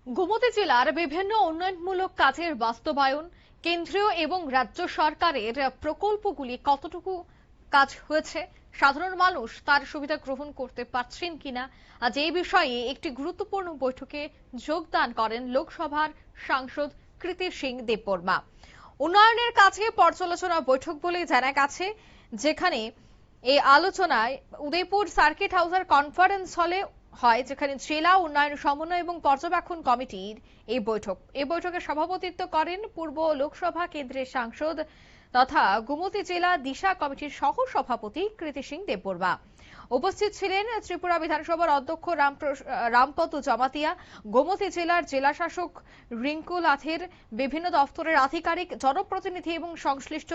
গোমতী জেলার বিভিন্ন উন্নয়নমূলক কাজের বাস্তবায়ন, কেন্দ্রীয় এবং রাজ্য সরকারের প্রকল্পগুলি কতটুকু কাজ হয়েছে, সাধারণ মানুষ তার সুবিধা গ্রহণ করতে পারছেন কিনা, আজ এই বিষয়ে একটি গুরুত্বপূর্ণ বৈঠকে যোগদান করেন লোকসভার সাংসদ কৃতি সিং দেববর্মা। উন্নয়নের কাছে পর্যালোচনা বৈঠক বলে জানা গেছে, যেখানে এই আলোচনায় উদয়পুর সার্কিট হাউসের কনফারেন্স হলে হয়, যেখানে জেলা উন্নয়ন সমন্বয় এবং পর্যবেক্ষণ কমিটির এই বৈঠকে সভাপতিত্ব করেন পূর্ব লোকসভা কেন্দ্রের সাংসদ তথা গোমতী জেলা দিশা কমিটির সহ সভাপতি কৃতি সিং দেববর্মা। উপস্থিত ছিলেন ত্রিপুরা বিধানসভার অধ্যক্ষ রামপদ জমাতিয়া, গোমতী জেলার জেলা শাসক রিঙ্কু লাথের, বিভিন্ন দপ্তরের আধিকারিক, জনপ্রতিনিধি এবং সংশ্লিষ্ট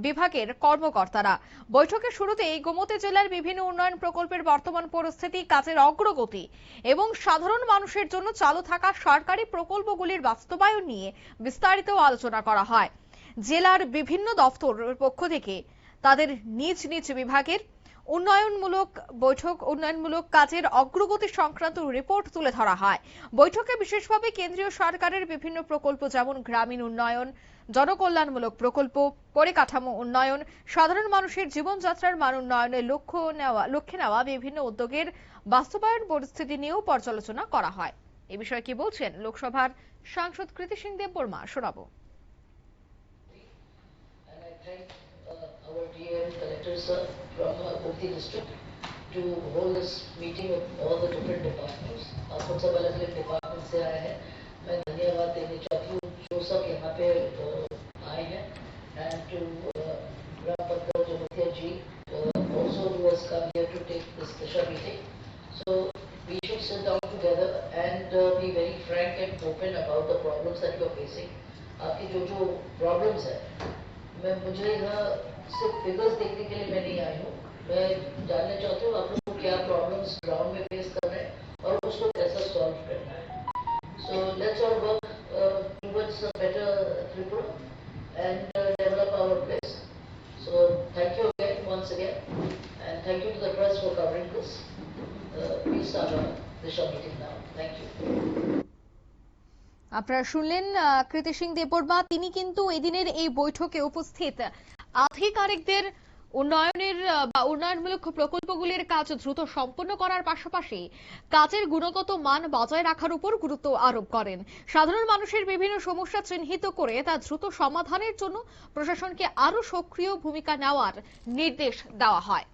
বিভাগের কর্মকর্তারা। বৈঠকের শুরুতেই গোমতী জেলার বিভিন্ন উন্নয়ন প্রকল্পের বর্তমান পরিস্থিতি, কাজের অগ্রগতি এবং সাধারণ মানুষের জন্য চালু থাকা সরকারি প্রকল্পগুলির বাস্তবায়ন নিয়ে বিস্তারিত আলোচনা করা হয়। জেলার বিভিন্ন দপ্তরের পক্ষ থেকে তাদের নিজ নিজ বিভাগের উন্নয়নমূলক কাজের অগ্রগতি সংক্রান্ত রিপোর্ট তুলে ধরা হয়। বৈঠকে বিশেষভাবে কেন্দ্রীয় সরকারের বিভিন্ন প্রকল্প যেমন গ্রামীণ উন্নয়ন, জনকল্যাণমূলক প্রকল্প, পরিকাঠামো উন্নয়ন, সাধারণ মানুষের জীবনযাত্রার মান উন্নয়নের লক্ষ্যে নেওয়া বিভিন্ন উদ্যোগের বাস্তবায়ন পরিস্থিতি নিয়েও পর্যালোচনা করা হয়। এ বিষয়ে কি বলছেন লোকসভার সাংসদ কৃতি সিং দেববর্মা, শোনাবো। Our dear collector sir from Gopi district to hold this meeting of all the different departments. हम सब अलग-अलग departments से आए हैं। मैं धन्यवाद देना चाहती हूँ जो सब यहाँ पे आए हैं and to Rampad Jamatia ji also who has come here to take this Disha meeting. So we should sit down together and be very frank and open about the problems that you are facing. आपकी जो problems है, मुझे यहाँ सिर्फ figures देखने के लिए मैं नहीं आई हूँ। मैं जानना चाहती हूँ आप लोग को क्या प्रॉब्लम्स ग्राउंड में फेस कर रहे हैं और उसको कैसा सॉल्व करना है। So let's all work towards a better Tripura and develop our place. So thank you again once again and thank you to the press for covering this. Please start our Disha meeting now. Thank you. আপনারা শুনলেন কৃতি সিং দেববর্মা। তিনি কিন্তু এদিনের এই বৈঠকে উপস্থিত আধিকারিকদের উন্নয়নমূলক প্রকল্পগুলির কাজ দ্রুত সম্পন্ন করার পাশাপাশি কাজের গুণগত মান বজায় রাখার উপর গুরুত্ব আরোপ করেন। সাধারণ মানুষের বিভিন্ন সমস্যা চিহ্নিত করে তা দ্রুত সমাধানের জন্য প্রশাসনকে আরো সক্রিয় ভূমিকা নেওয়ার নির্দেশ দেওয়া হয়।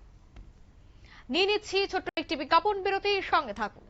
নিয়ে নিচ্ছি ছোট্ট একটি বিজ্ঞাপন বিরতির সঙ্গে থাকুন।